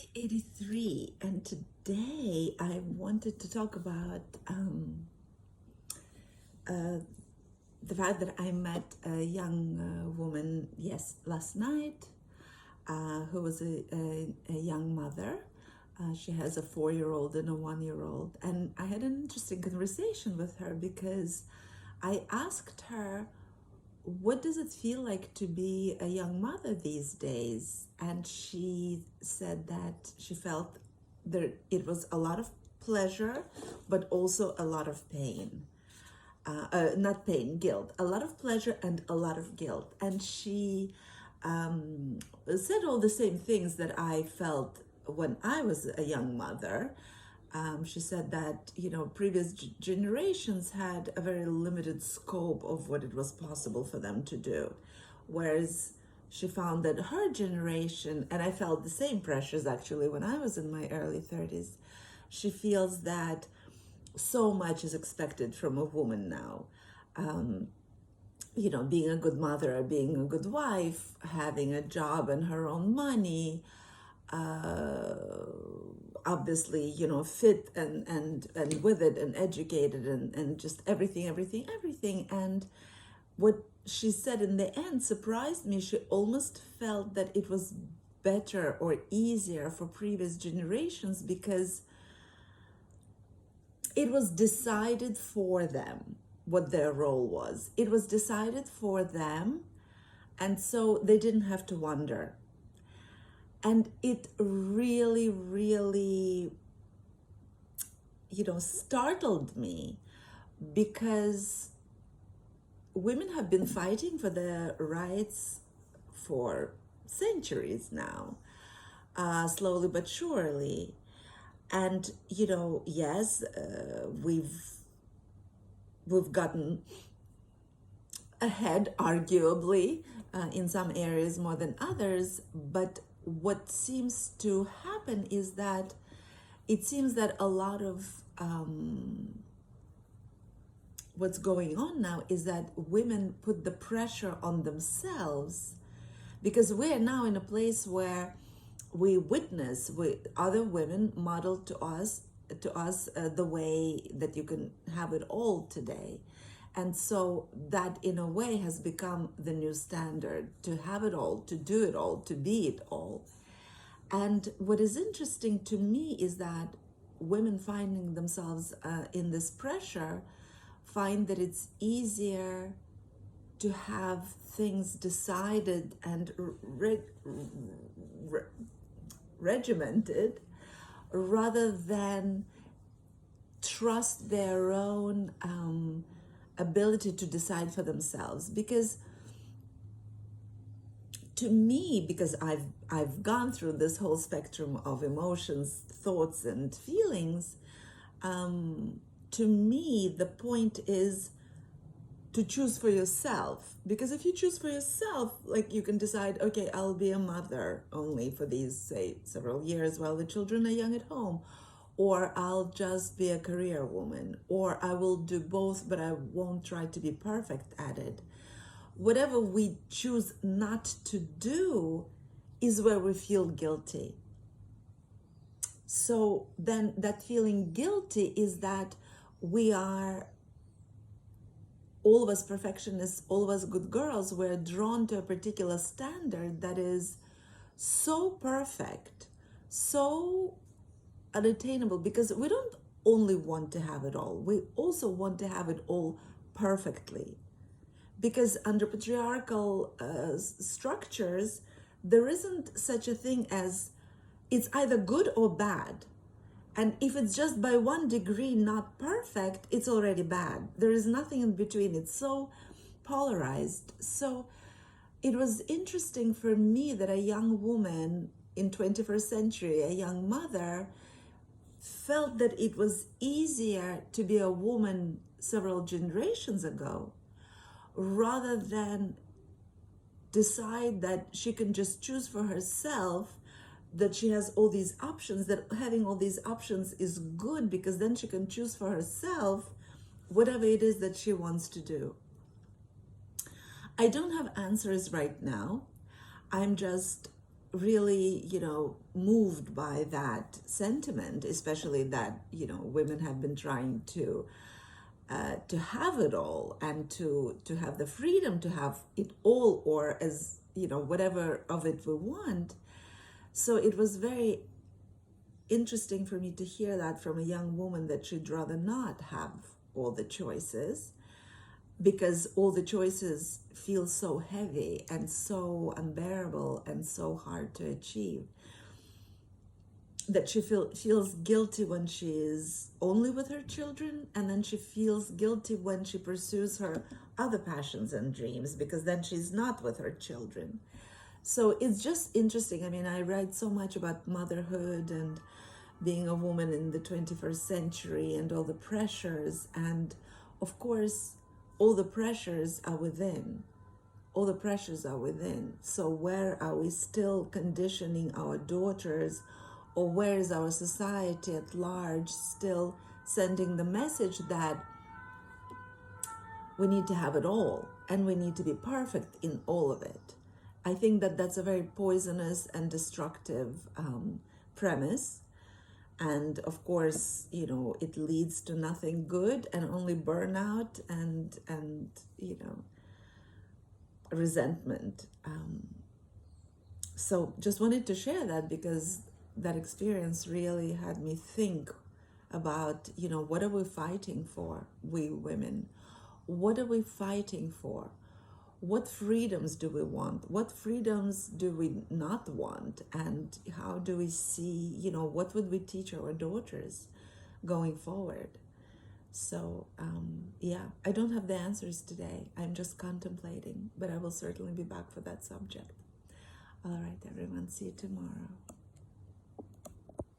day 83, and today I wanted to talk about uh, the fact that I met a young woman, last night, who was a young mother. She has a 4-year-old and a 1-year-old, and I had an interesting conversation with her because I asked her, what does it feel like to be a young mother these days? And she said that she felt that it was a lot of pleasure, but also a lot of pain. Not pain, guilt. A lot of pleasure and a lot of guilt. And she said all the same things that I felt when I was a young mother. She said that, previous generations had a very limited scope of what it was possible for them to do. Whereas she found that her generation, and I felt the same pressures actually when I was in my early 30s, she feels that so much is expected from a woman now. Being a good mother, being a good wife, having a job and her own money, obviously, fit and with it and educated and just everything. And what she said in the end surprised me. She almost felt that it was better or easier for previous generations because it was decided for them what their role was. It was decided for them, and so they didn't have to wonder. And it really, really, startled me because women have been fighting for their rights for centuries now, slowly but surely. And, yes, we've gotten ahead, arguably, in some areas more than others, but what seems to happen is that it seems that a lot of what's going on now is that women put the pressure on themselves because we're now in a place where we witness with other women model to us the way that you can have it all today. And so that in a way has become the new standard, to have it all, to do it all, to be it all. And what is interesting to me is that women finding themselves in this pressure find that it's easier to have things decided and regimented rather than trust their own ability to decide for themselves. Because to me, because I've gone through this whole spectrum of emotions, thoughts, and feelings, to me the point is to choose for yourself. Because if you choose for yourself, like, you can decide, okay, I'll be a mother only for these, say, several years while the children are young at home, or I'll just be a career woman, or I will do both, but I won't try to be perfect at it. Whatever we choose not to do is where we feel guilty. So then that feeling guilty is that we are, all of us perfectionists, all of us good girls, we're drawn to a particular standard that is so perfect, so unattainable, because we don't only want to have it all, we also want to have it all perfectly. Because under patriarchal structures, there isn't such a thing as it's either good or bad. And if it's just by 1 degree not perfect, it's already bad. There is nothing in between. It's so polarized. So it was interesting for me that a young woman in 21st century, a young mother, felt that it was easier to be a woman several generations ago, rather than decide that she can just choose for herself, that she has all these options, that having all these options is good because then she can choose for herself whatever it is that she wants to do. I don't have answers right now. I'm just really, moved by that sentiment, especially that, women have been trying to have it all, and to have the freedom to have it all, or as, whatever of it we want. So it was very interesting for me to hear that from a young woman, that she'd rather not have all the choices, because all the choices feel so heavy and so unbearable and so hard to achieve, that she feels guilty when she is only with her children, and then she feels guilty when she pursues her other passions and dreams, because then she's not with her children. So it's just interesting. I mean, I read so much about motherhood and being a woman in the 21st century and all the pressures, and of course all the pressures are within. All the pressures are within. So where are we still conditioning our daughters, or where is our society at large still sending the message that we need to have it all and we need to be perfect in all of it? I think that that's a very poisonous and destructive premise. And of course, it leads to nothing good, and only burnout and resentment. So just wanted to share that, because that experience really had me think about, what are we fighting for, we women? What are we fighting for? What freedoms do we want? What freedoms do we not want? And how do we see, what would we teach our daughters going forward? So, yeah, I don't have the answers today. I'm just contemplating, but I will certainly be back for that subject. All right, everyone, see you tomorrow.